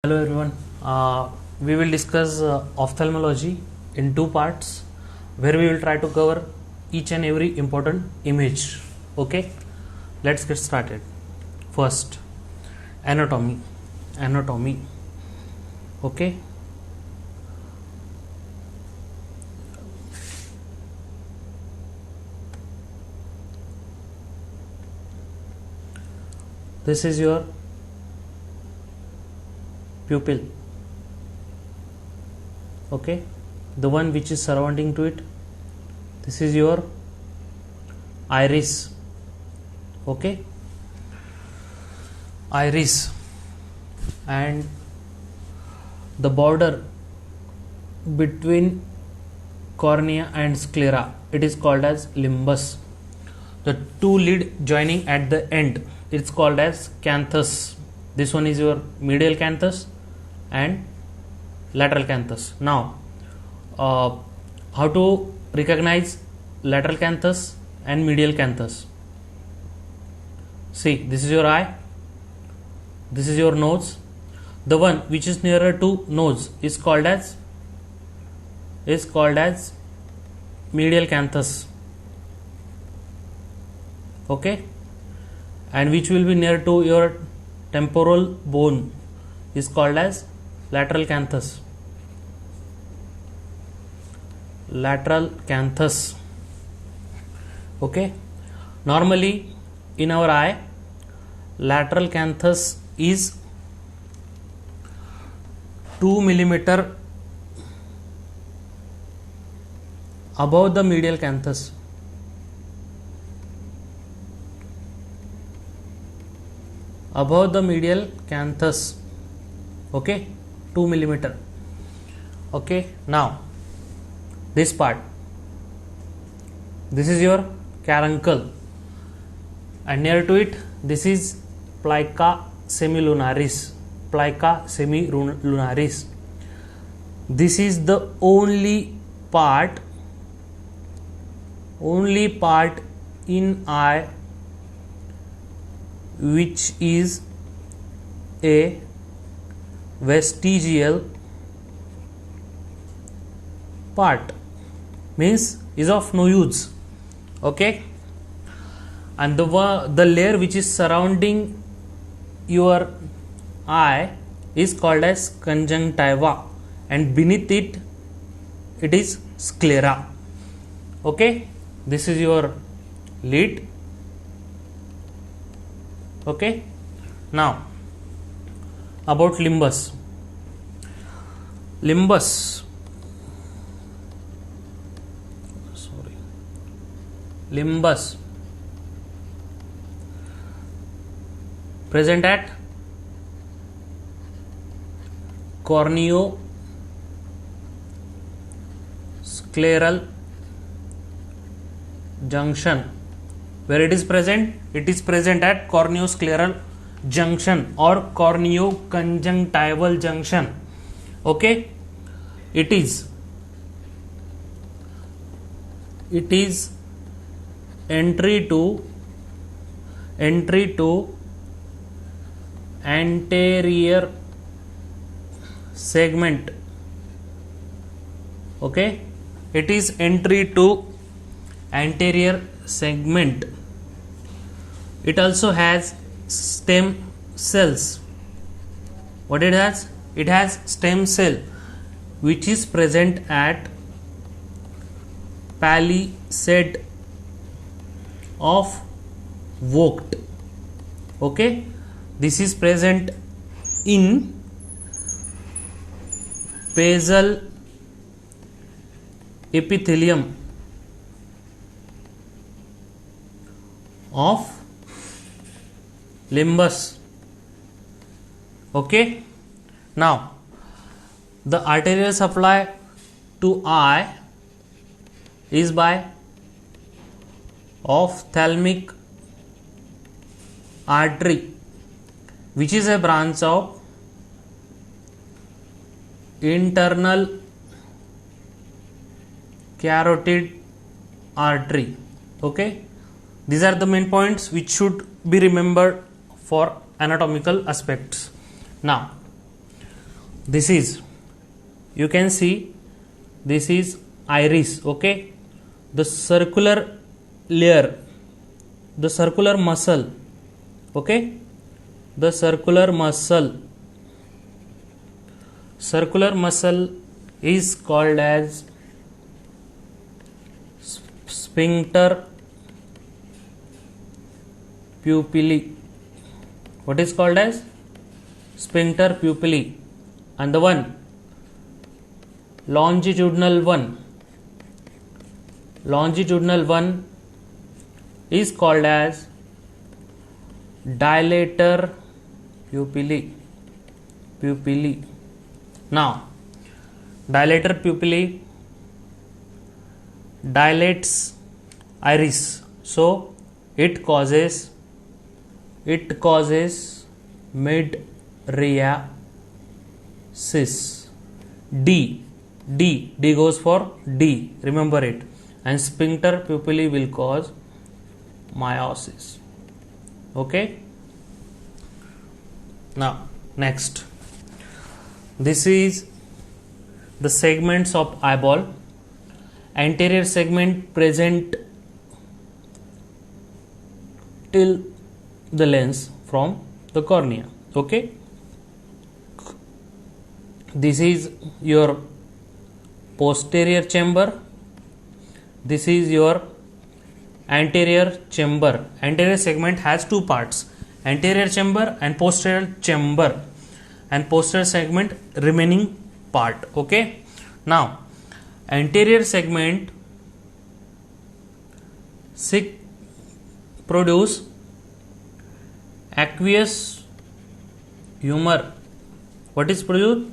Hello everyone. We will discuss ophthalmology in two parts where we will try to cover each and every important image. Okay, let's get started. First, anatomy. Anatomy. Okay. This is your pupil. Okay, the one which is surrounding to it. This is your iris. Okay, iris, and the border between cornea and sclera, it is called as limbus. The two lid joining at the end, it's called as canthus. This one is your medial canthus and lateral canthus. Now, how to recognize lateral canthus and medial canthus? See, this is your eye, this is your nose. The one which is nearer to nose is called as medial canthus. Okay, and which will be near to your temporal bone is called as lateral canthus. Lateral canthus. Okay, normally in our eye, lateral canthus is 2 millimeter above the medial canthus. Above the medial canthus. Okay, 2 millimeter. Okay, now this part, this is your caruncle, and near to it, this is plica semilunaris. Plica semilunaris. This is the only part in eye which is a vestigial part, means is of no use. Okay, and the layer which is surrounding your eye is called as conjunctiva, and beneath it is sclera. Okay, this is your lid. Okay, now about limbus. Limbus present at corneoscleral junction. Where it is present? It is present at corneoscleral junction or corneoconjunctival junction. Okay, it is entry to anterior segment. Okay, it is entry to anterior segment. It also has stem cells. What it has? It has stem cell which is present at palisade of Vogt. Okay, this is present in basal epithelium of limbus. Okay, now the arterial supply to eye is by ophthalmic artery, which is a branch of internal carotid artery. Okay, these are the main points which should be remembered for anatomical aspects. Now this is, you can see, this is iris. Okay, the circular layer, the circular muscle. Okay, the circular muscle is called as sphincter pupillae. What is called as sphincter pupillae? And the one longitudinal one is called as dilator pupillae. Now, dilator pupillae dilates iris, so it causes mydriasis. D goes for D, remember it, and sphincter pupillae will cause miosis. Okay, now next, this is the segments of eyeball. Anterior segment present till the lens from the cornea. Okay, this is your posterior chamber, this is your anterior chamber. Anterior segment has two parts, anterior chamber and posterior chamber, and posterior segment remaining part. Okay, now anterior segment produce aqueous humor. What is produced?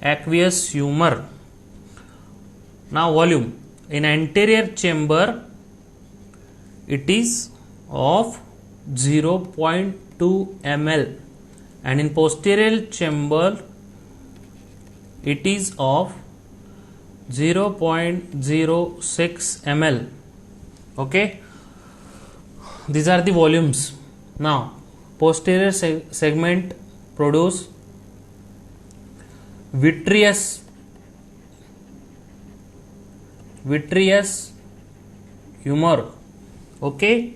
Aqueous humor. Now volume in anterior chamber, it is of 0.2 ml, and in posterior chamber it is of 0.06 ml. Okay, these are the volumes. Now posterior segment produce vitreous humor. Okay,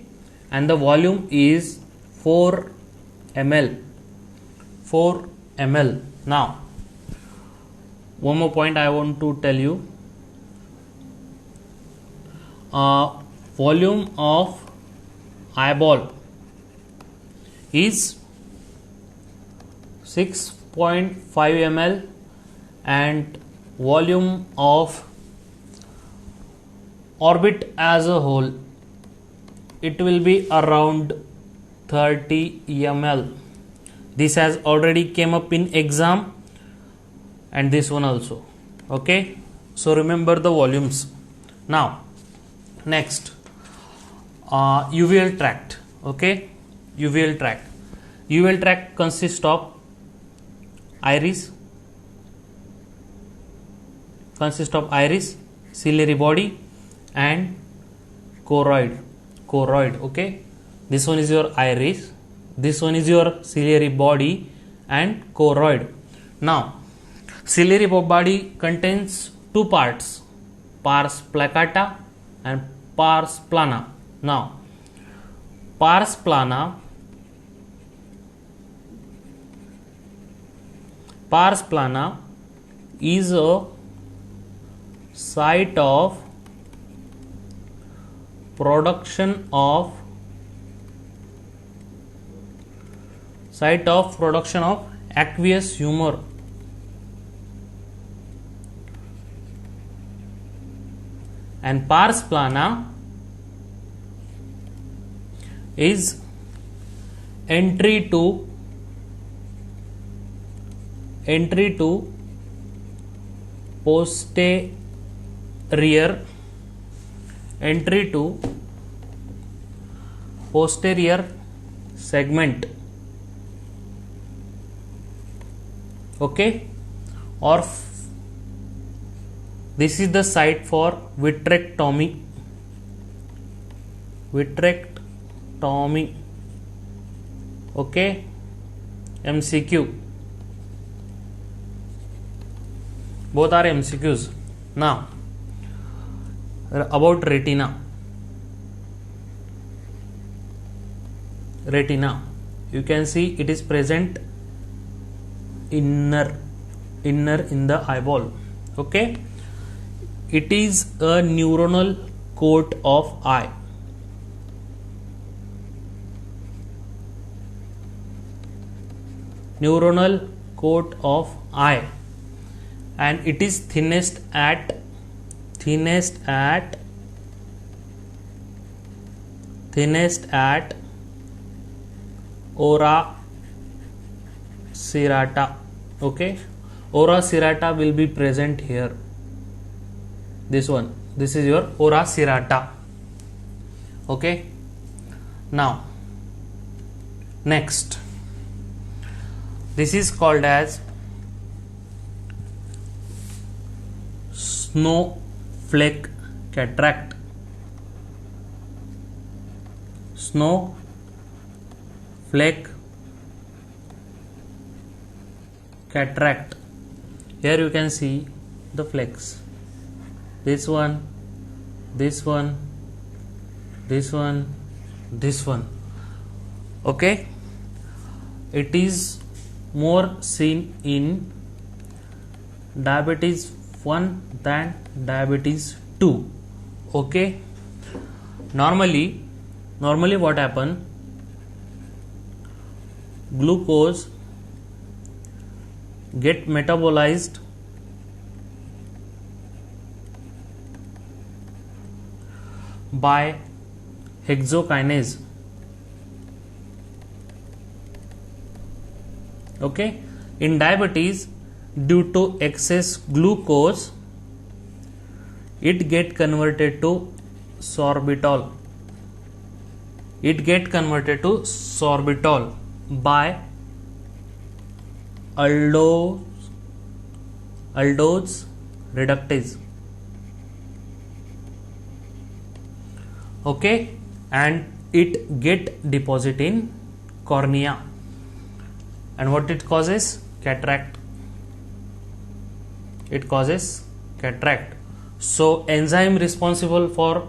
and the volume is 4 ml. Now one more point I want to tell you. Volume of eyeball is 6.5 ml, and volume of orbit as a whole, it will be around 30 ml. This has already came up in exam, and this one also. Okay, so remember the volumes. Now next, uveal tract. Okay, uveal tract consists of iris, ciliary body, and choroid. Okay, this one is your iris, this one is your ciliary body, and choroid. Now ciliary body contains two parts, pars placata and pars plana. Now pars plana is a site of production of aqueous humor. And pars plana is entry to posterior segment. Okay, or this is the site for vitrectomy. Okay, MCQ. both are MCQs. Now about retina. You can see it is present inner in the eyeball. Okay, it is a neuronal coat of eye. Neuronal coat of eye, and it is thinnest at ora serrata. Okay, ora serrata will be present here. This is your ora serrata. Okay, now next, this is called as snowflake cataract. Snowflake cataract. Here you can see the flakes. This one. Okay, it is more seen in diabetes 1 than diabetes 2. Okay, normally what happen, glucose get metabolized by hexokinase. Okay, in diabetes, due to excess glucose, it get converted to sorbitol. By aldose reductase. Okay, and it get deposit in cornea, and what it causes? Cataract. So enzyme responsible for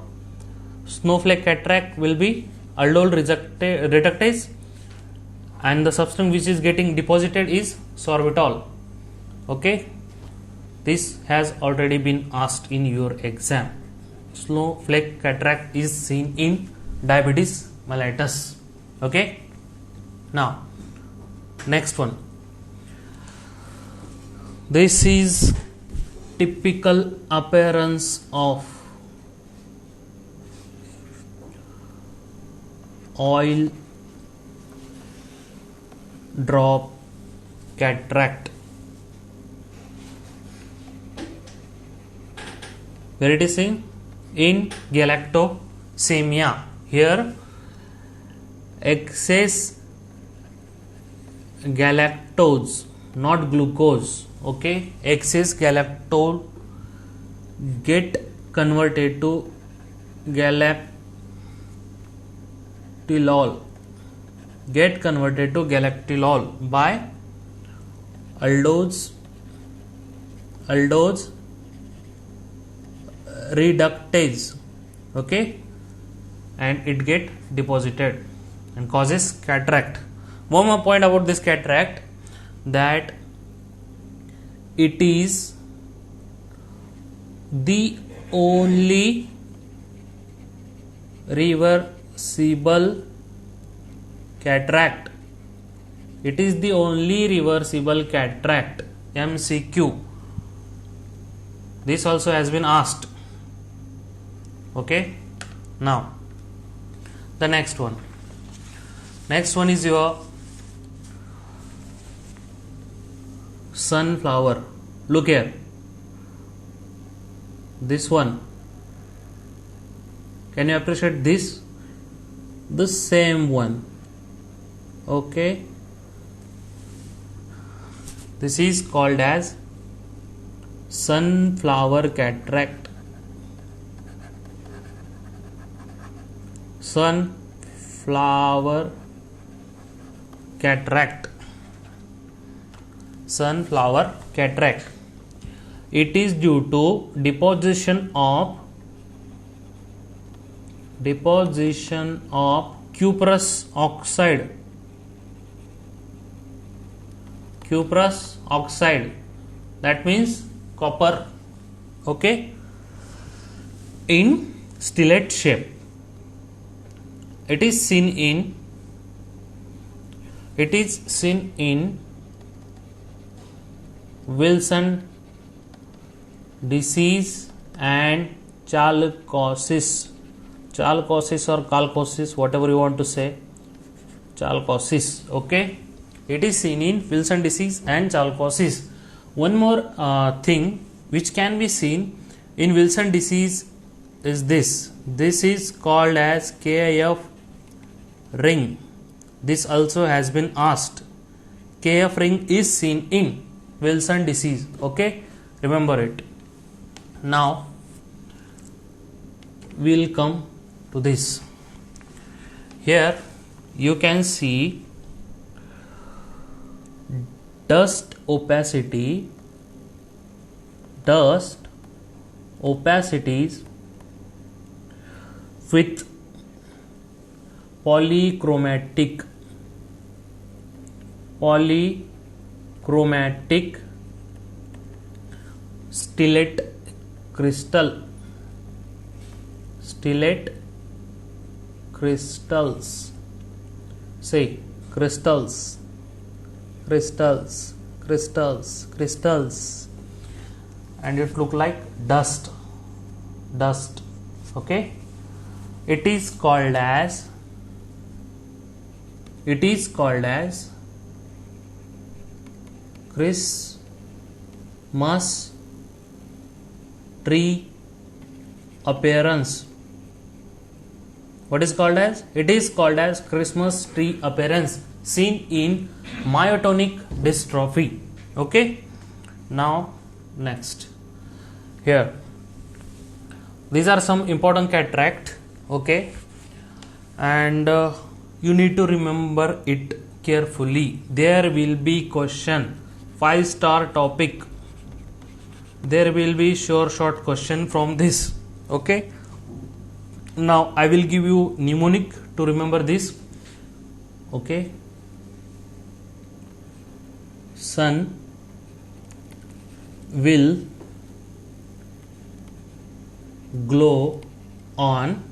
snowflake cataract will be aldol reductase, and the substance which is getting deposited is sorbitol. Okay, this has already been asked in your exam. Snowflake cataract is seen in diabetes mellitus. Okay, now next one. This is typical appearance of oil drop cataract. Where it is seen? In galactosemia. Here excess galactose, not glucose. Okay, excess galactose get converted to galactylol by aldose reductase. Okay, and it get deposited and causes cataract. One more point about this cataract, that it is the only reversible cataract. MCQ. This also has been asked. Okay, now the next one is your sunflower. Look here, this one. Can you appreciate this? The same one. Okay, this is called as sunflower cataract. Sunflower cataract. It is due to deposition of cuprous oxide. Cuprous oxide, that means copper, okay, in stellate shape. It is seen in Wilson disease and chalcosis or chalcosis, whatever you want to say, chalcosis, okay. It is seen in Wilson disease and chalcosis. One more thing which can be seen in Wilson disease is this. This is called as KIF ring. This also has been asked. KF ring is seen in Wilson disease, okay, remember it. Now we will come to this. Here you can see dust opacities with polychromatic stellate crystals, say crystals, and it look like dust, okay. It is called as Christmas tree appearance. What is called as? It is called as Christmas tree appearance seen in myotonic dystrophy, okay. Now next, here these are some important cataract, okay, and you need to remember it carefully. There will be question, 5-star topic, there will be short question from this, okay. Now I will give you mnemonic to remember this, okay. Sun will glow on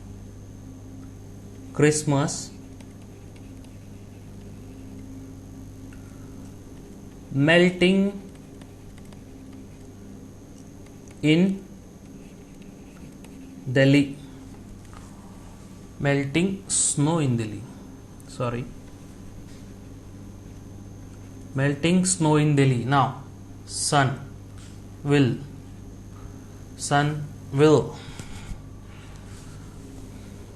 Christmas, melting in Delhi, melting snow in Delhi, melting snow in Delhi. Now sun will,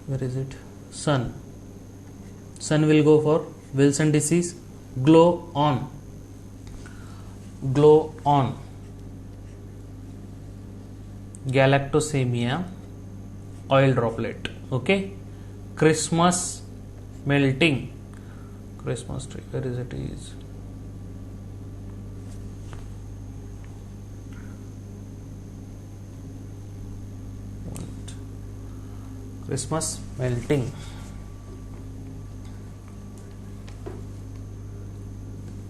where is it? Sun will go for Wilson disease. Glow on galactosemia, oil droplet, okay. Christmas melting, Christmas tree, where is it? Is Christmas melting,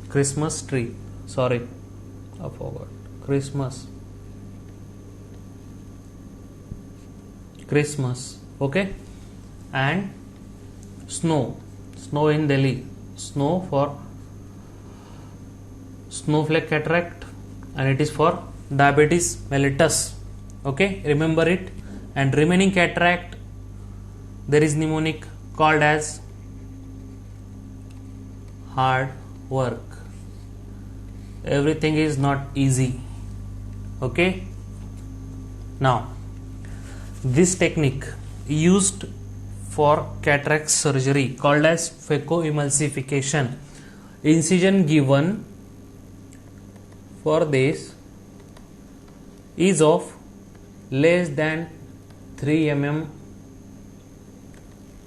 Christmas tree, sorry, I forgot. Christmas, okay. And snow in Delhi, snow for snowflake cataract, and it is for diabetes mellitus, okay, remember it. And remaining cataract, there is mnemonic called as hard work. Everything is not easy, okay. Now this technique used for cataract surgery called as phacoemulsification. Incision given for this is of less than 3 mm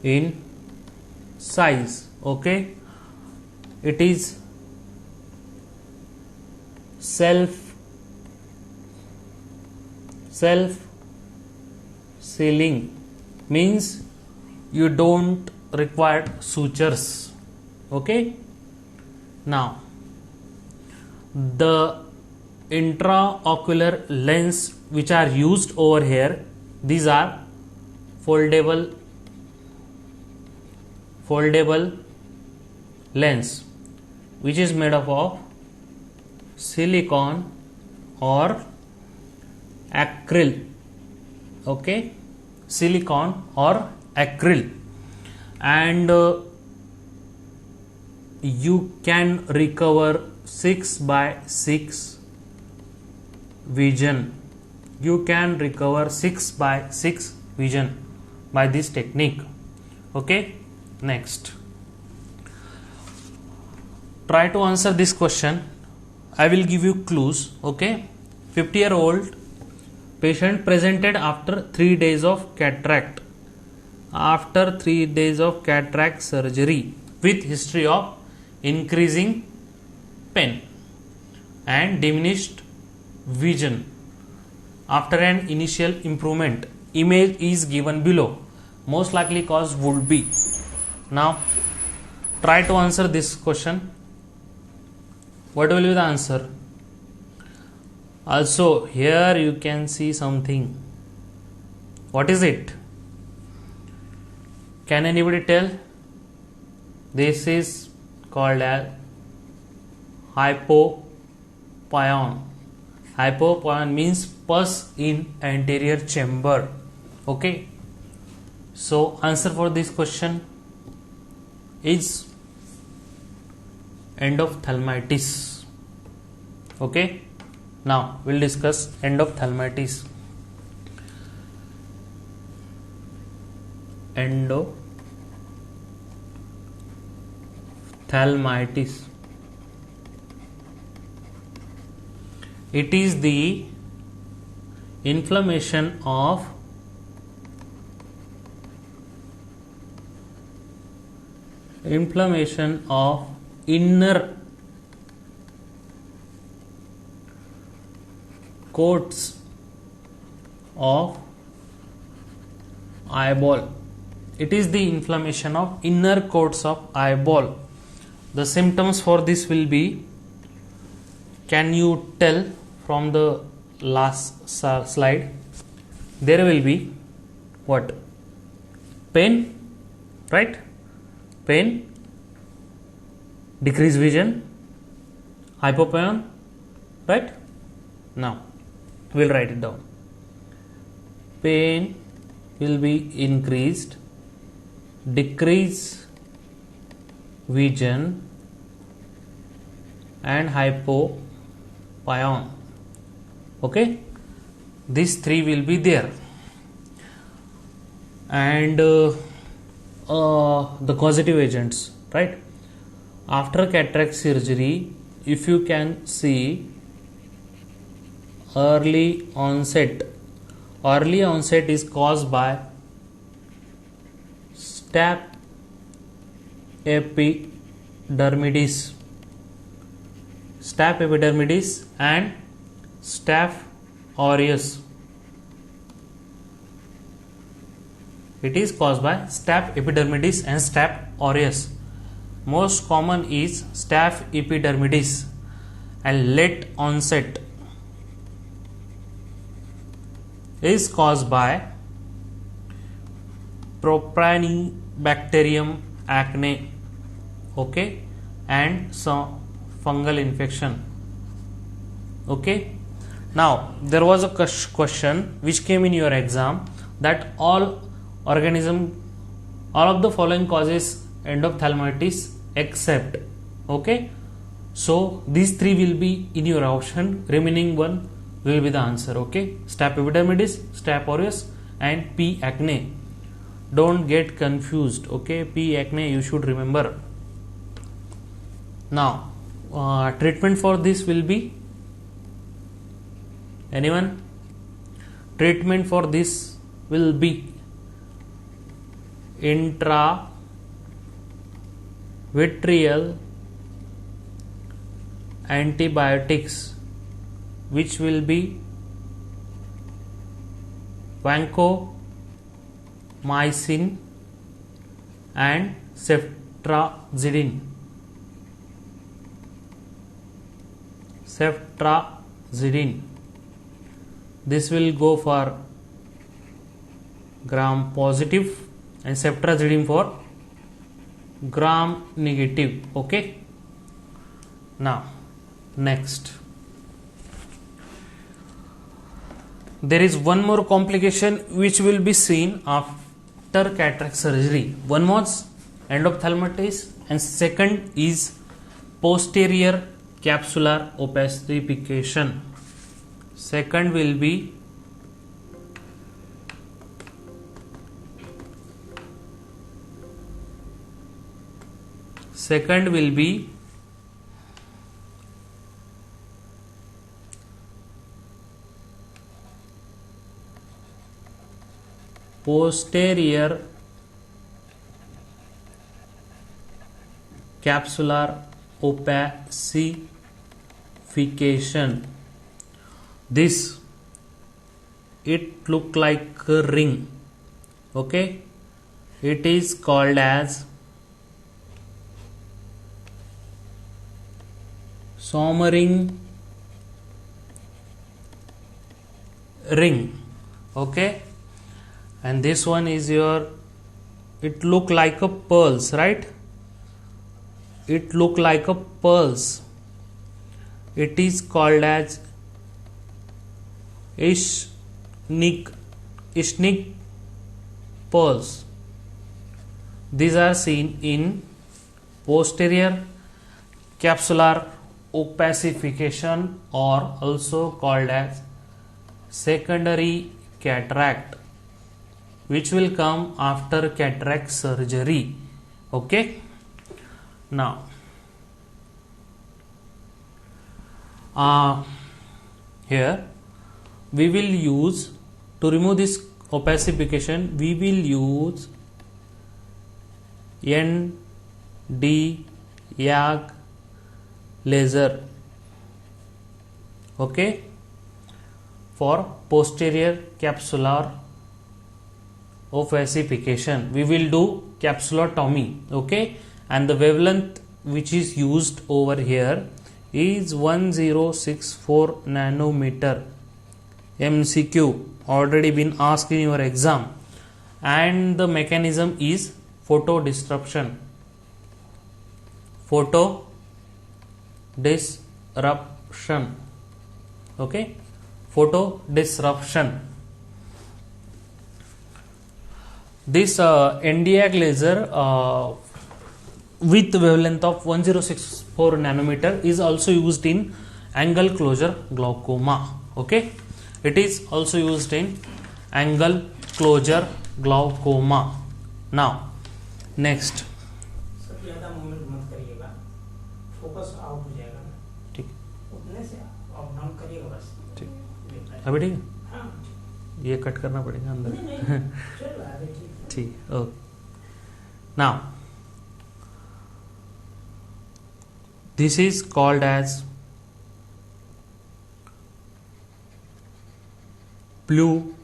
in size, okay. It is self self sealing means you don't require sutures. Okay, now the intraocular lens which are used over here, these are foldable lens which is made up of silicone or acryl. Okay, silicone or acryl, and you can recover 6/6 vision. You can recover 6/6 vision by this technique. Okay, next, try to answer this question. I will give you clues. Okay, 50-year-old patient presented after 3 days of cataract. After 3 days of cataract surgery with history of increasing pain and diminished vision. After an initial improvement, image is given below. Most likely cause would be. Now try to answer this question. What will be the answer? Also here you can see something. What is it? Can anybody tell? This is called as hypopyon. Hypopyon means pus in anterior chamber. Okay, so answer for this question is endophthalmitis. Okay, now we'll discuss endophthalmitis. Endophthalmitis, it is the inflammation of inner coats of eyeball. It is the inflammation of inner coats of eyeball. The symptoms for this will be, can you tell from the last slide? There will be what? Pain, right? Pain, decreased vision, hypopyon, right? Now we'll write it down. Pain will be increased, decreased vision, and hypopyon. Okay, these three will be there. And the causative agents, right? After cataract surgery, if you can see early onset is caused by staph epidermidis and staph aureus. It is caused by staph epidermidis and staph aureus. Most common is staph epidermidis, and late onset is caused by Propionibacterium acne, okay, and some fungal infection. Okay, now there was a question which came in your exam, that all of the following causes endophthalmitis except. Okay, so these three will be in your option, remaining one will be the answer. Okay, staph epidermidis, staph aureus, and P. acne. Don't get confused. Okay, P. acne you should remember. Now treatment for this will be, anyone? Treatment for this will be intravitreal antibiotics, which will be vancomycin and ceftazidime. This will go for gram positive and ceftazidime for gram negative. Okay, now next, there is one more complication which will be seen after cataract surgery. One was endophthalmitis and second is posterior capsular opacification. Second will be posterior capsular opacification. This, it look like a ring. Okay, it is called as Sommering ring. Okay, and this one is your, it look like a pearls, right? It look like a pearls. It is called as Ishnik pearls. These are seen in posterior capsular opacification, or also called as secondary cataract, which will come after cataract surgery. Okay, now here we will use, to remove this opacification, we will use Nd:YAG laser. Okay, for posterior capsular opacification we will do capsulotomy. Okay, and the wavelength which is used over here is 1064 nanometer. MCQ already been asked in your exam, and the mechanism is photodisruption. Okay, photodisruption. This Nd:YAG laser with wavelength of 1064 nanometer is also used in angle closure glaucoma. Okay, it is also used in angle closure glaucoma. Now next, ज्यादा movement मत करिएगा, focus out हो जाएगा ना, ठीक, उतने से up down करिएगा बस। ठीक, अभी ठीक है, हाँ ये कट करना पड़ेगा अंदर। नहीं चल रहा है ठीक, okay. Now this is called as blue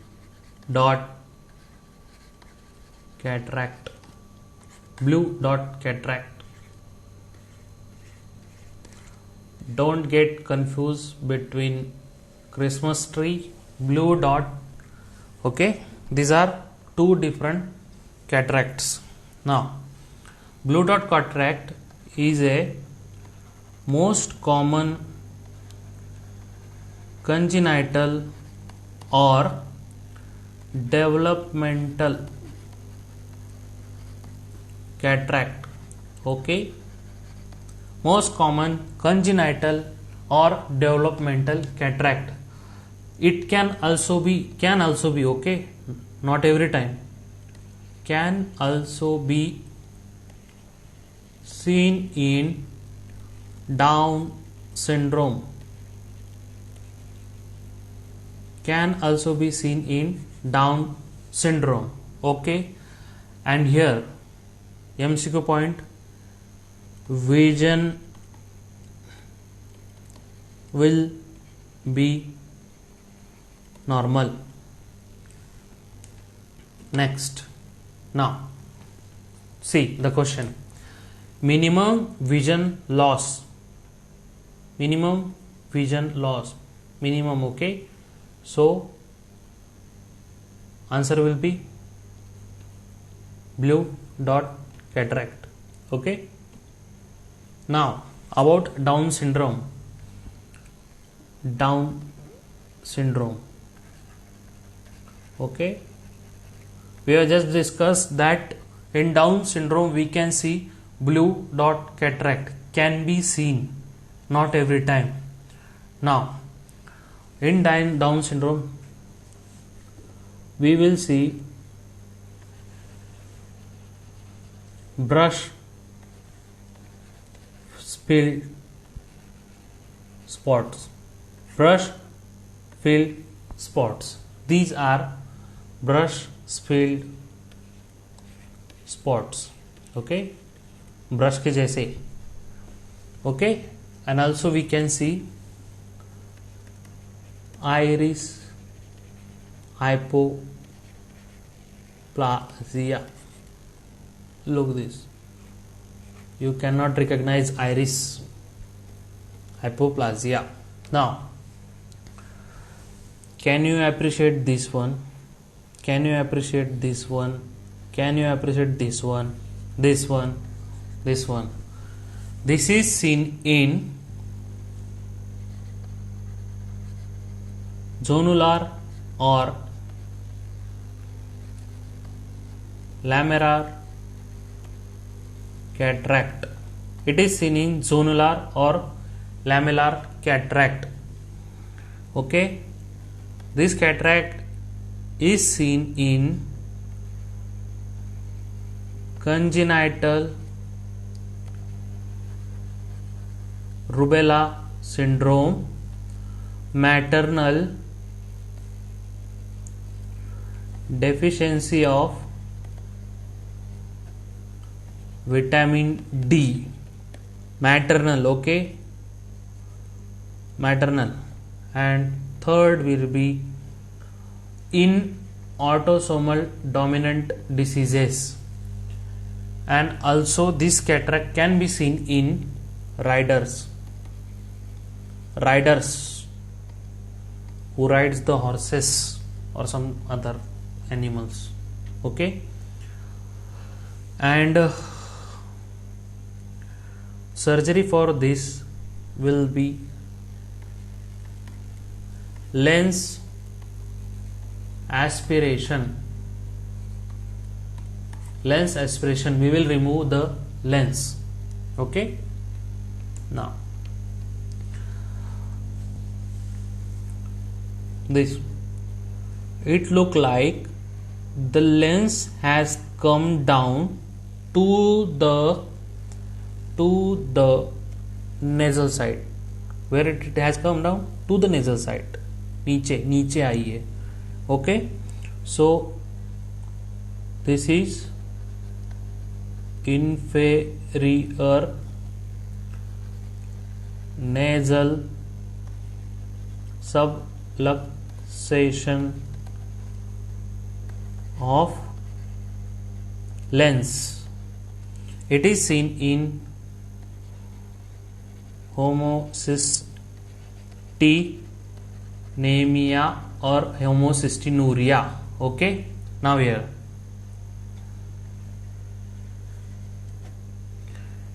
dot cataract. Don't get confused between Christmas tree, blue dot. Okay, these are two different cataracts. Now blue dot cataract is a most common congenital or developmental cataract. Okay, most common congenital or developmental cataract. It can also be okay, not every time, can also be seen in Down syndrome. Can also be seen in Down syndrome. Okay, and here MCQ point, vision will be normal. Next, now see the question. Minimum vision loss. Minimum vision loss. Minimum, okay. So answer will be blue dot cataract. Okay. Now about Down syndrome. Down syndrome. Okay. We have just discussed that in Down syndrome we can see blue dot cataract can be seen, not every time. Now in Down syndrome we will see brush filled spots. Brush filled spots. These are brush filled spots. Okay, brush के जैसे. Okay, and also we can see iris hypoplasia. Look this. You cannot recognize iris hypoplasia. Now, can you appreciate this one? Can you appreciate this one? Can you appreciate this one? This one? This one? This is seen in zonular or lamellar cataract. It is seen in zonular or lamellar cataract. Okay, this cataract is seen in congenital rubella syndrome, maternal deficiency of vitamin D. Maternal, okay, maternal. And third will be in autosomal dominant diseases. And also this cataract can be seen in riders who rides the horses or some other animals. Okay, and surgery for this will be lens aspiration. Lens aspiration, we will remove the lens. Okay, now this, it look like the lens has come down to the nasal side. Where it has come down? To the nasal side. नीचे आई है. Okay, so this is inferior nasal subluxation of lens. It is seen in homocystinemia or homocystinuria. Okay, now here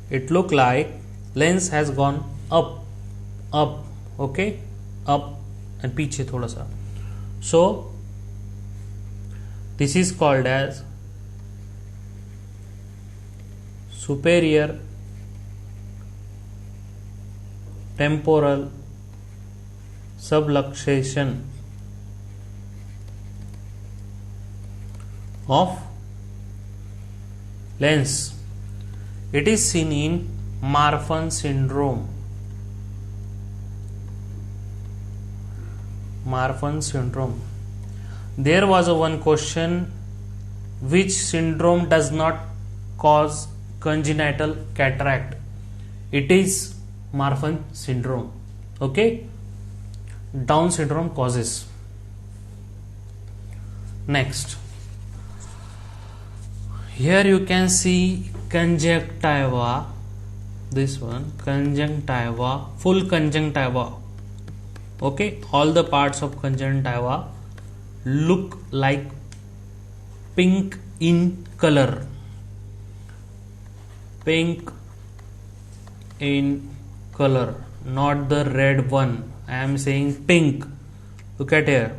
it look like lens has gone up. Okay, up and पीछे थोड़ा सा. So this is called as superior temporal subluxation of lens. It is seen in Marfan syndrome. Marfan syndrome. There was one question: which syndrome does not cause congenital cataract? It is Marfan syndrome. Okay, Down syndrome causes. Next, Here you can see conjunctiva. This one, conjunctiva, full conjunctiva. Okay, all the parts of conjunctiva look like pink in color. Pink in color, not the red one. I am saying pink. Look at here,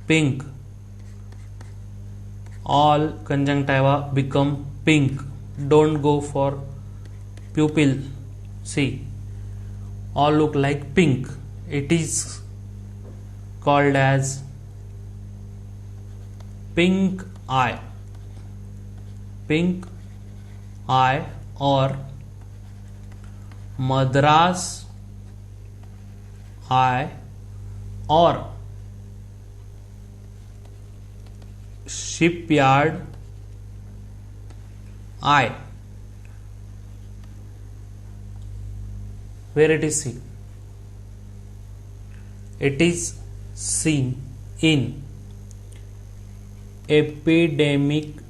pink. All conjunctiva become pink. Don't go for pupil. See, all look like pink. It is called as pink eye. Pink eye or Madras eye or shipyard eye. Where it is seen? It is seen in epidemic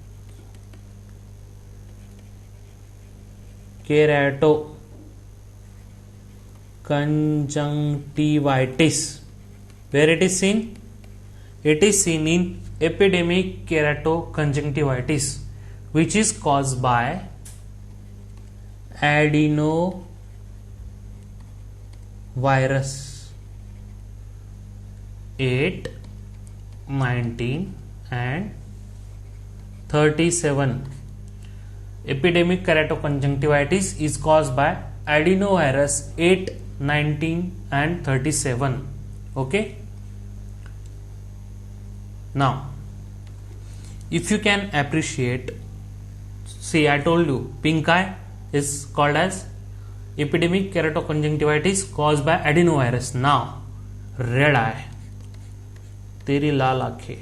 keratoconjunctivitis. Where it is seen? It is seen in epidemic keratoconjunctivitis, which is caused by adenovirus 8, 19 and 37. Epidemic keratoconjunctivitis is caused by adenovirus 8, 19 and 37. Okay. Now, if you can appreciate, see, I told you pink eye is called as epidemic keratoconjunctivitis caused by adenovirus. Now, red eye, तेरी लाल आंखें,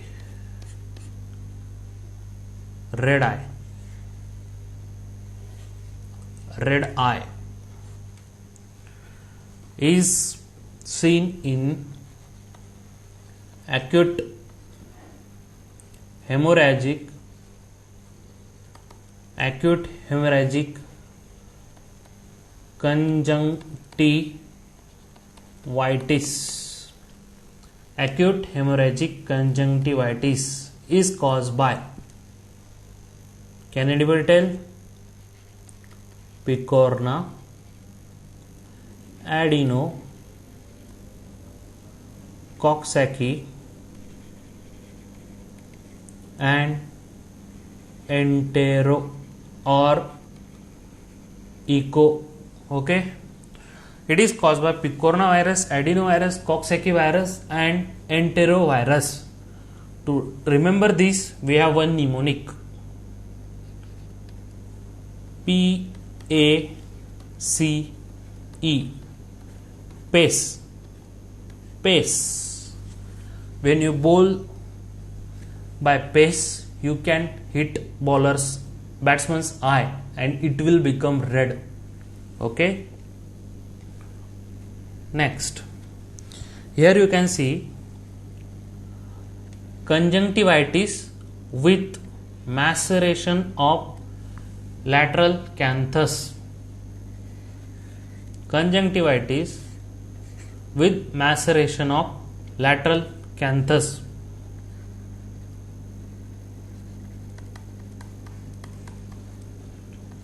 red eye, red eye is seen in acute hemorrhagic conjunctivitis. Acute hemorrhagic conjunctivitis is caused by, can anybody tell? Picorna, adeno, Coxsackie and entero or eco. Okay, it is caused by picornavirus, adenovirus, Coxsackie virus and enterovirus. To remember this, we have one mnemonic: PACE, pace. Pace. When you bowl by pace, you can hit batsman's eye and it will become red. Okay. Next, here you can see conjunctivitis with maceration of lateral canthus. Conjunctivitis with maceration of lateral canthus.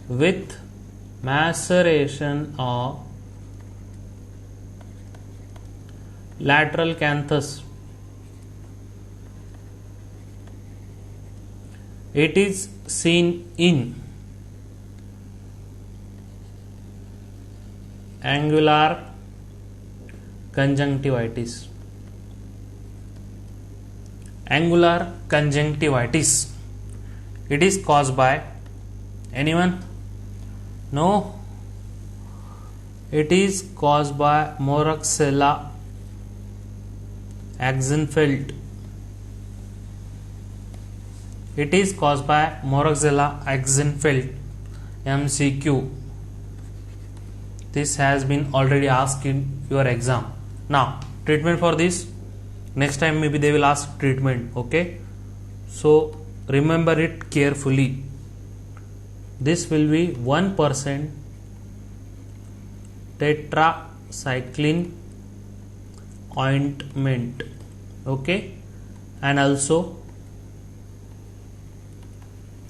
With maceration of lateral canthus. It is seen in angular conjunctivitis. Angular conjunctivitis. It is caused by, anyone? No. It is caused by Moraxella Axenfeld. It is caused by Moraxella Axenfeld. MCQ. This has been already asked in your exam. Now, treatment for this. Next time maybe they will ask treatment. Okay. So remember it carefully. this will be 1% tetracycline ointment, okay, and also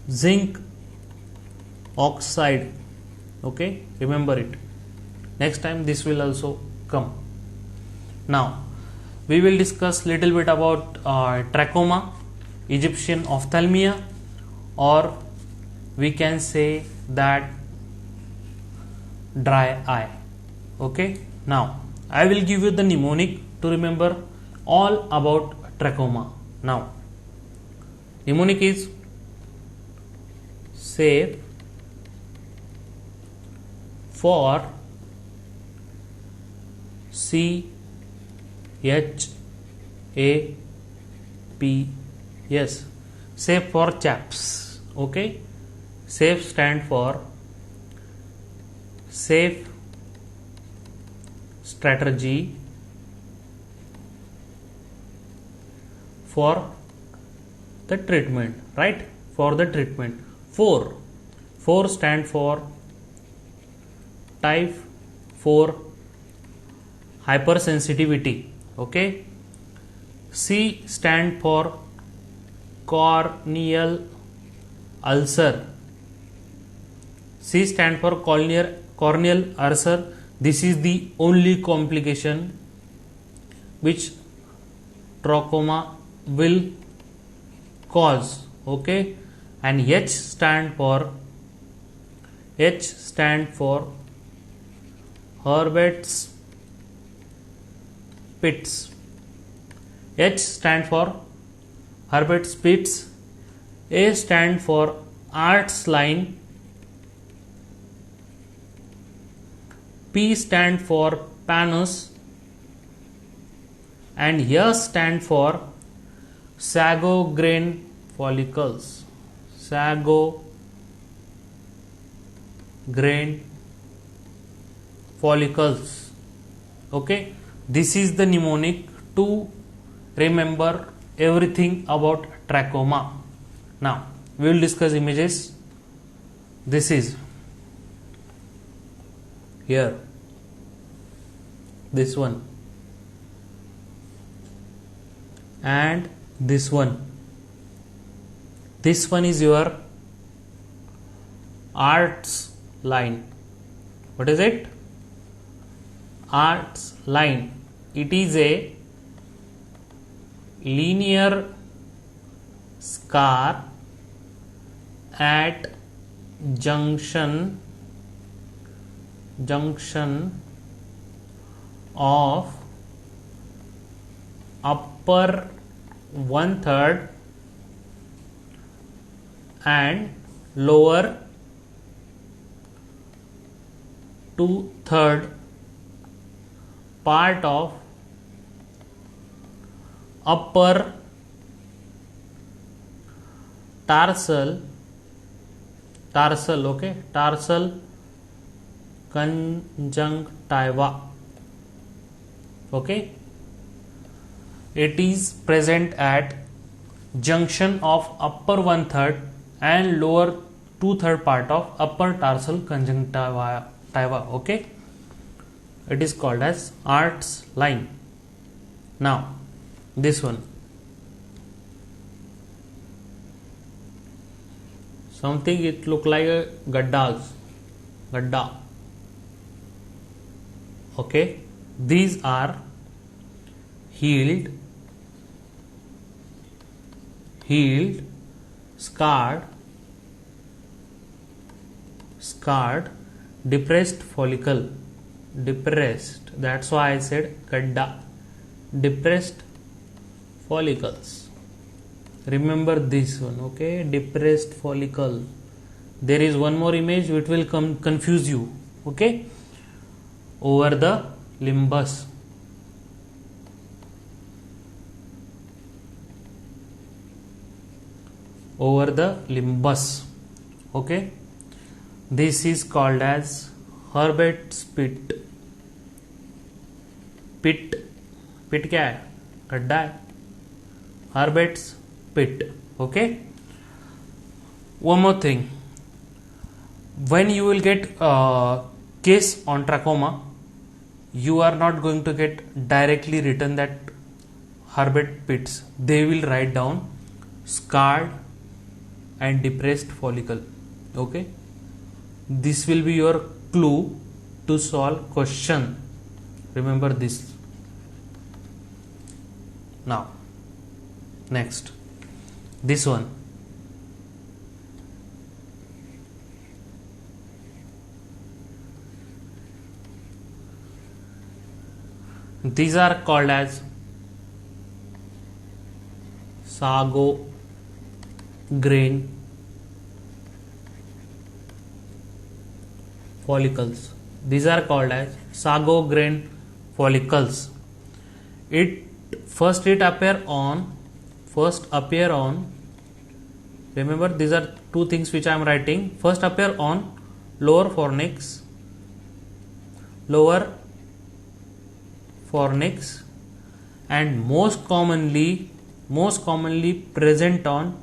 zinc oxide, okay, remember it, next time this will also come. Now we will discuss little bit about trachoma, Egyptian ophthalmia, or we can say that dry eye, okay. Now I will give you the mnemonic to remember all about trachoma. Now mnemonic is safe for CHAPS, safe for chaps, okay. Safe stand for safe strategy for the treatment, right, for the treatment. 4 stand for type 4 hypersensitivity, okay. C stand for corneal ulcer, C stand for corneal ulcer. This is the only complication which trachoma will cause, okay. And H stand for Herbert's Spitz. H stand for Herbert Spitz. A stand for Art's line. P stand for Panus, and S stand for sago grain follicles. Sago grain follicles, okay. This is the mnemonic to remember everything about trachoma. Now we will discuss images. This is here, this one, and this one. This one is your Art's line. What is it? Art's line. It is a linear scar at junction of upper 1/3 and lower 2/3 part of upper tarsal, okay, tarsal conjunctiva, okay. It is present at junction of upper 1/3 and lower 2/3 part of upper tarsal conjunctiva, okay. It is called as Art's line. Now this one, something it look like a gadda, okay. These are healed, scarred, depressed follicle, that's why I said gadda, depressed follicles. Remember this one, okay, depressed follicle. There is one more image which will confuse you, okay. Over the limbus, okay. This is called as Herbert's Pit. पिट क्या है? गड्ढा है. Herbert's Pit. Okay. One more thing. when you will get case on trachoma, you are not going to get directly written that Herbert Pitts. They will write down scarred and depressed follicle. Okay, this will be your clue to solve question. Remember this. Now next, this one. These are called as sago grain follicles. These are called as sago grain follicles. It appear on. Remember, these are two things which I am writing. First appear on lower fornix, and most commonly present on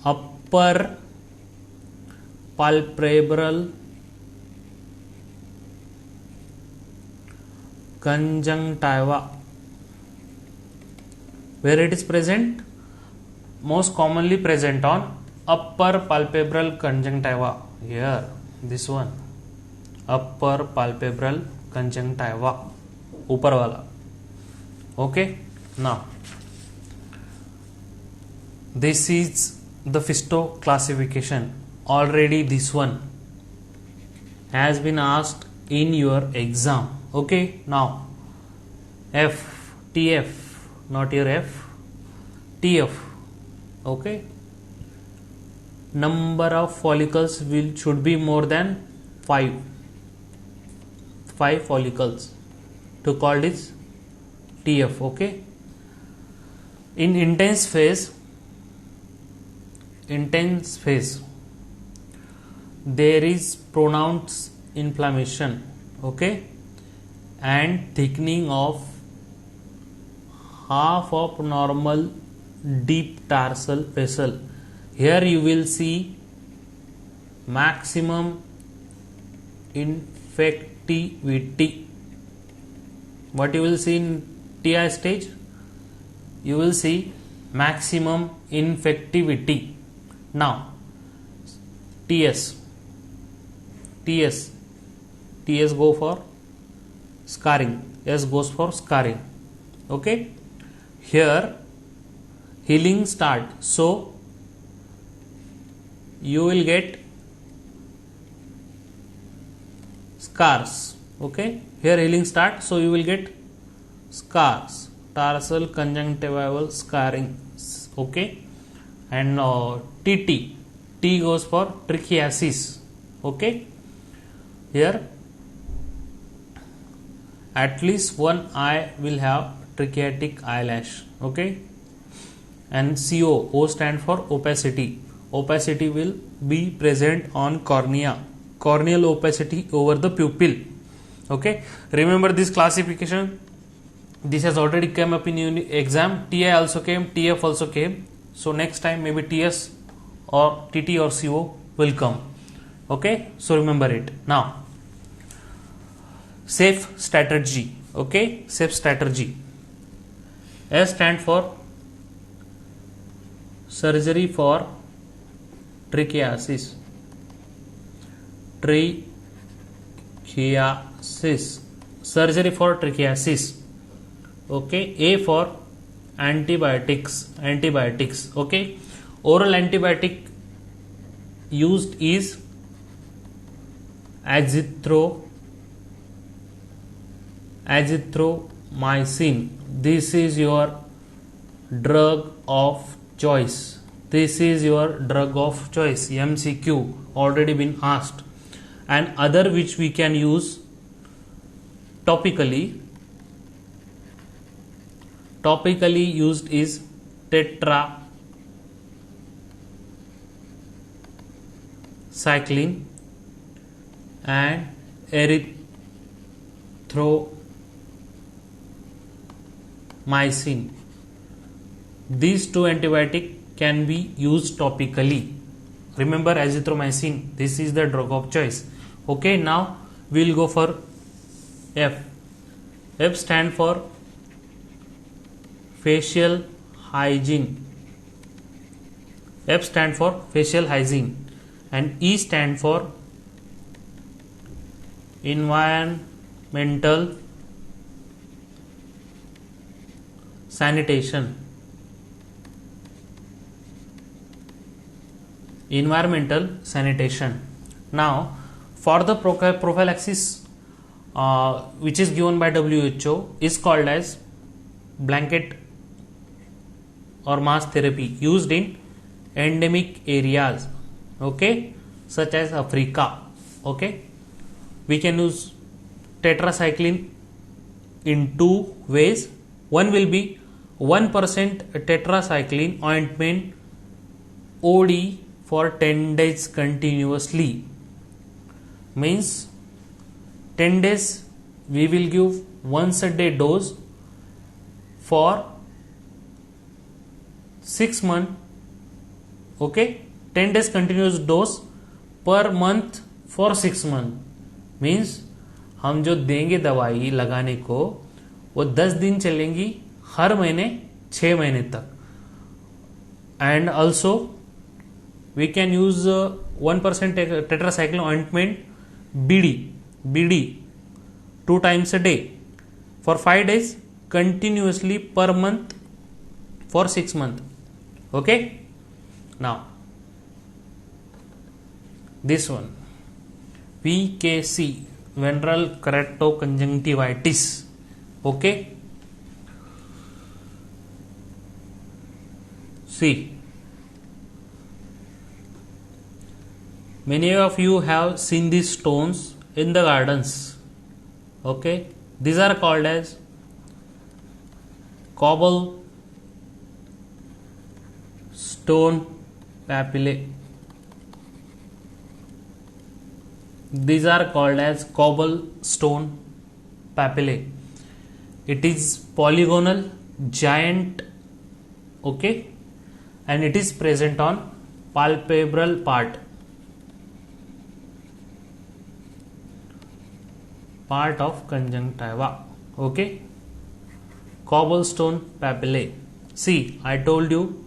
upper palpebral conjunctiva. Where it is present? Most commonly present on upper palpebral conjunctiva. Here, this one, upper palpebral conjunctiva, ऊपर वाला. Okay, now this is the Fisto classification. Already this one has been asked in your exam. Okay, now TF, not your F, TF. Okay, number of follicles should be more than 5 follicles to call this TF. Okay, in intense phase there is pronounced inflammation. Okay, and thickening of half of normal deep tarsal vessel. Here you will see maximum infectivity. What you will see in TI stage? You will see maximum infectivity. Now TS go for scarring. S goes for scarring. Okay, here healing start, so you will get scars. Okay, here healing start, so you will get scars, tarsal conjunctival scarring. Okay, and T goes for trichiasis. Okay, here at least one eye will have trichiatic eyelash. Okay, and O stand for opacity. Opacity will be present on cornea, corneal opacity over the pupil. Okay, remember this classification. This has already come up in your exam. TI also came, TF also came. So next time maybe TS or TT or CO will come. Okay, so remember it. Now safe strategy. Okay, safe strategy. S stand for surgery for trichiasis. Surgery for trichiasis. Okay, A for antibiotics. Okay, oral antibiotic used is azithromycin. This is your drug of choice. MCQ already been asked. And other which we can use topically used is tetracycline and erythromycin. These two antibiotics can be used topically. Remember azithromycin, this is the drug of choice. Okay, now we'll go for F. F stand for facial hygiene. F stand for facial hygiene, and E stand for environmental sanitation. Environmental sanitation. Now for the prophylaxis which is given by WHO is called as blanket or mass therapy used in endemic areas, okay, such as Africa. Okay, we can use tetracycline in two ways. One will be 1% tetracycline ointment OD for 10 days continuously. Means 10 days we will give once a day dose for 6 months. Okay, 10 days continuous dose per month for 6 months. Means हम जो देंगे दवाई लगाने को वो 10 दिन चलेंगी हर महीने 6 महीने तक. And also we can use 1% tetracycline ointment BD 2 times a day for 5 days continuously per month for 6 months. Okay, now this one VKC, venereal keratoconjunctivitis. Okay, see, many of you have seen these stones in the gardens. Okay, these are called as cobblestone papillae. These are called as cobblestone papillae. It is polygonal, giant, okay, and it is present on palpebral part of conjunctiva. Okay, cobblestone papillae. See, I told you,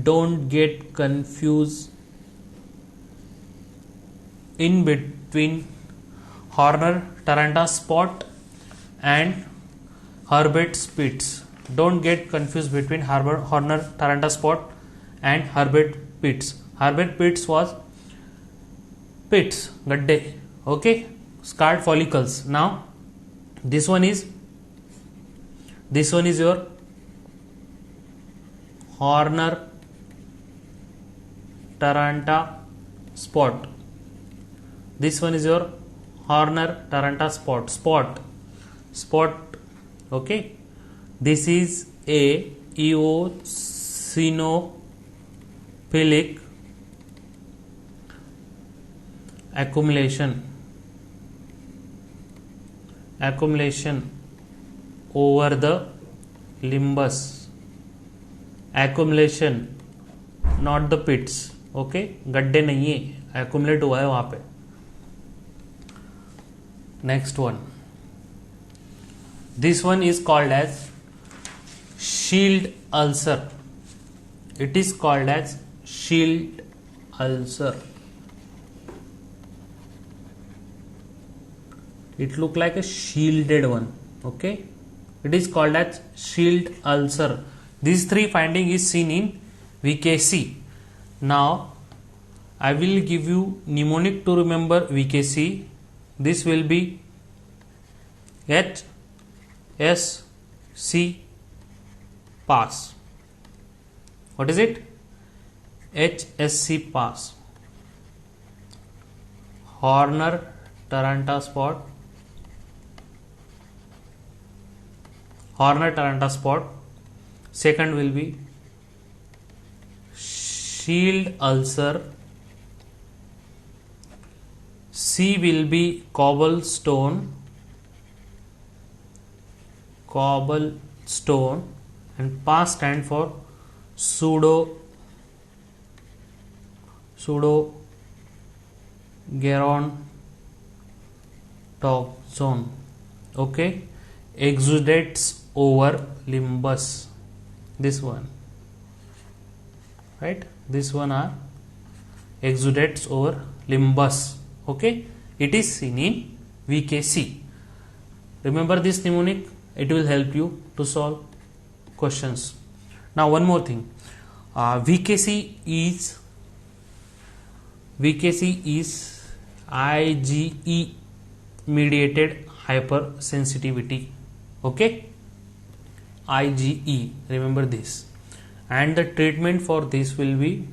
don't get confused in between Horner Taranta spot and Herbert Spitz. Don't get confused between Horner Taranta spot and Herbert Spitz. Herbert Spitz was pits, gadde, okay, scarred follicles. Now this one is your Horner Taranta spot. This one is your Horner Taranta spot. Okay, this is a eosinophilic accumulation over the limbus. Accumulation, not the pits. Okay, गड्ढे नहीं है, accumulate हुआ है वहां पे. Next one, this one is called as shield ulcer. It is called as shield ulcer. It look like a shielded one. Okay, it is called as shield ulcer. These three finding is seen in VKC. Now I will give you mnemonic to remember VKC. This will be HSC pass. What is it? HSC pass. Horner Taranta spot. Horner Taranta spot. Second will be shield ulcer. C will be cobblestone, and PAS stand for pseudo pseudogerontoxone. Okay, exudates over limbus. This one, right? This one are exudates over limbus. Okay, it is seen in VKC. Remember this mnemonic, it will help you to solve questions. Now one more thing, VKC is IgE mediated hypersensitivity. Okay, IgE, remember this, and the treatment for this will be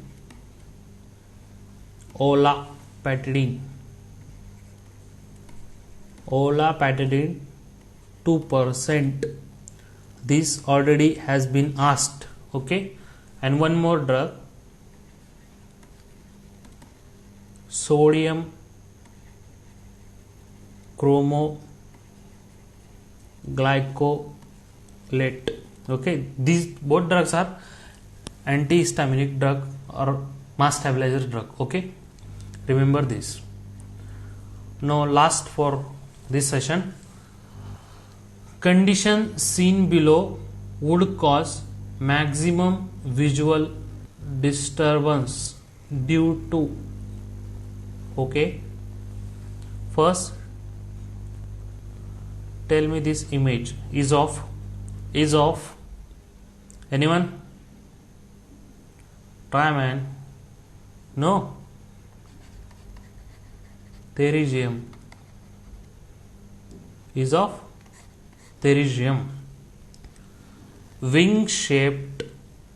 olapatadine 2%. This already has been asked. Okay, and one more drug, sodium chromoglycolate. Okay, these both drugs are antihistaminic drug or mass stabilizer drug. Okay, remember this. Now last for this session, condition seen below would cause maximum visual disturbance due to. Okay, first tell me this image is of anyone? Try, man. No, pterygium is of pterygium. Wing shaped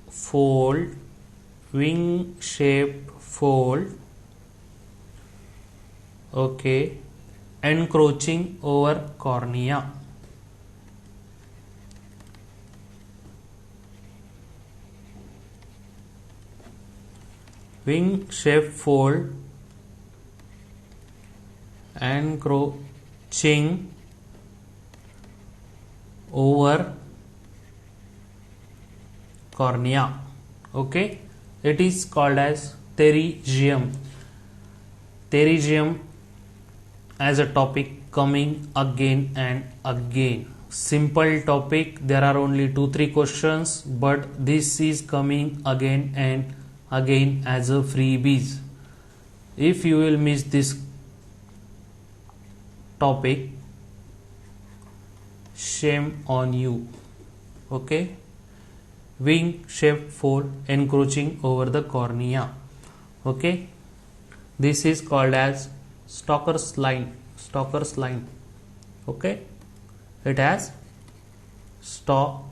fold, okay, encroaching over cornea. Wing shaped fold encroaching over cornea. Okay, it is called as pterygium. Pterygium as a topic coming again and again. Simple topic, there are only 2-3 questions, but this is coming again and again as a freebies. If you will miss this topic, shame on you. Okay, wing shaped fold encroaching over the cornea. Okay, this is called as Stokes line. Okay, it has Stokes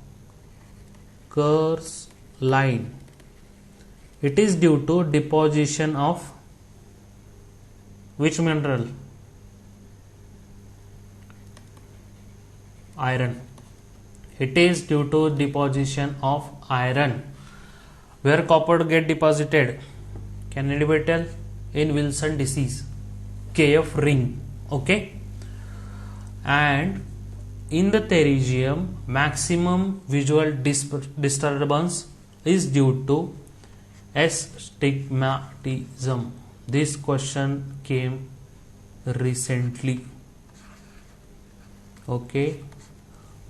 line. It is due to deposition of which mineral? Iron. It is due to deposition of iron. Where copper get deposited? Can anybody tell? In Wilson disease, KF ring. Okay, and in the pterygium, maximum visual disturbance is due to astigmatism. This question came recently. Okay,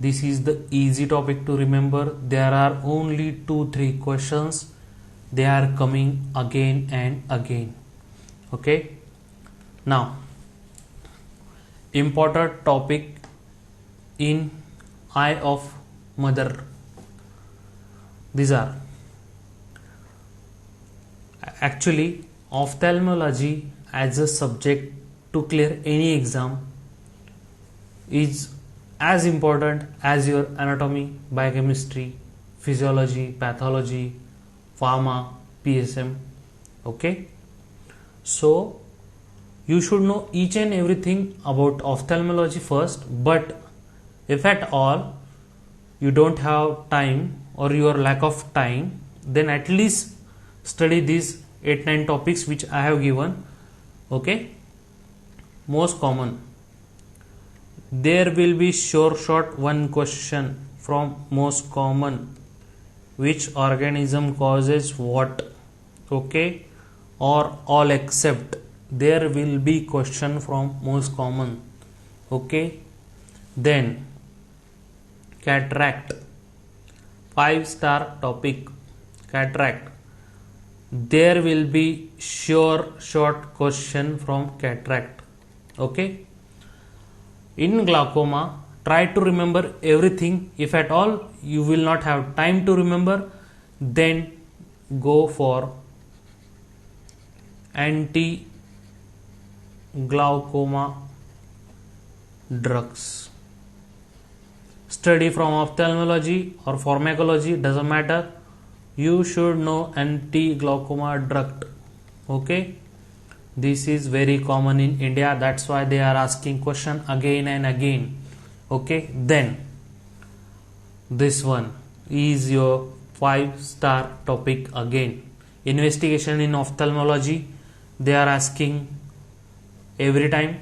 this is the easy topic to remember. There are only 2-3 questions, they are coming again and again. Okay, now important topic in eye of mother. These are actually ophthalmology as a subject to clear any exam is as important as your anatomy, biochemistry, physiology, pathology, pharma, PSM. Okay, so you should know each and everything about ophthalmology first, but if at all you don't have time or your lack of time, then at least study these 8-9 topics which I have given. Okay, most common, there will be short one question from most common, which organism causes what? Okay, or all except, there will be question from most common. Okay, then cataract, 5-star topic. Cataract, there will be sure short question from cataract. Okay, in glaucoma, try to remember everything. If at all you will not have time to remember, then go for anti glaucoma drugs. Study from ophthalmology or pharmacology, doesn't matter, you should know anti glaucoma drug. Okay, this is very common in India, that's why they are asking question again and again. Okay, then this one is your 5-star topic again. Investigation in ophthalmology, they are asking every time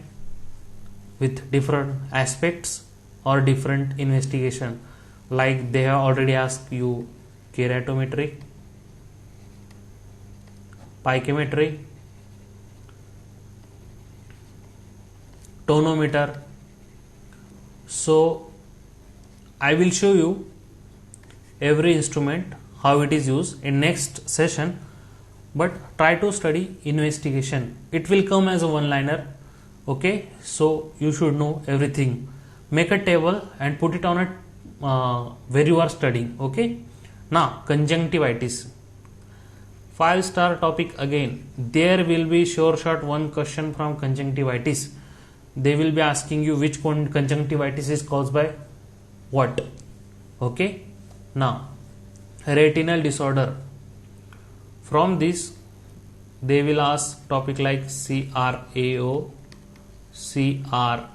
with different aspects or different investigation. Like they have already asked you keratometry, pachymetry, tonometer. So I will show you every instrument how it is used in next session, but try to study investigation. It will come as a one-liner. Okay, so you should know everything. Make a table and put it on it where you are studying. Okay, now conjunctivitis, 5-star topic again. There will be sure shot one question from conjunctivitis. They will be asking you which conjunctivitis is caused by what. Okay, now retinal disorder, from this they will ask topic like CRAO, CRVO,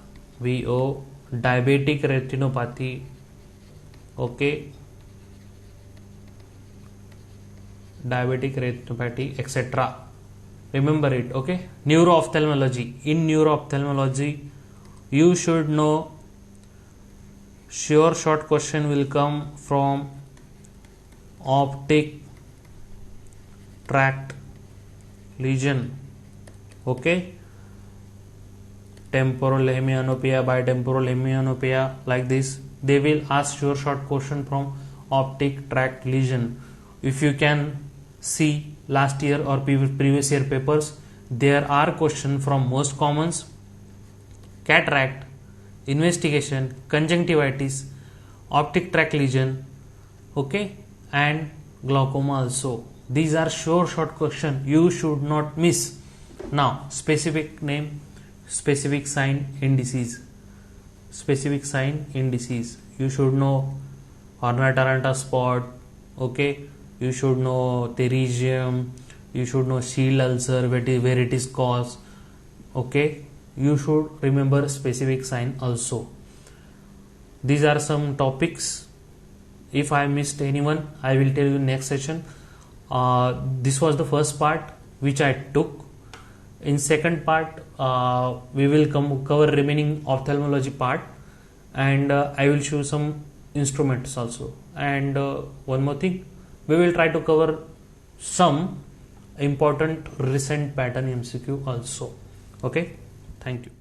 diabetic retinopathy. Okay, diabetic retinopathy, etc. Remember it. Okay, neuro-ophthalmology, in neuro-ophthalmology you should know sure short question will come from optic tract lesion. Okay, temporal hemianopia, bitemporal hemianopia, like this they will ask sure short question from optic tract lesion. If you can see last year or previous year papers, there are questions from most commons, cataract, investigation, conjunctivitis, optic tract lesion, okay, and glaucoma also. These are sure short question, you should not miss. Now specific name, specific sign in disease. Specific sign in disease, you should know Ornithorhynchus spot. Okay, you should know pterygium, you should know shield ulcer, where it is caused. Okay, you should remember specific sign also. These are some topics. If I missed anyone, I will tell you next session. This was the first part which I took. In second part we will cover remaining ophthalmology part, and I will show some instruments also. And one more thing, we will try to cover some important recent pattern MCQ also. Okay, thank you.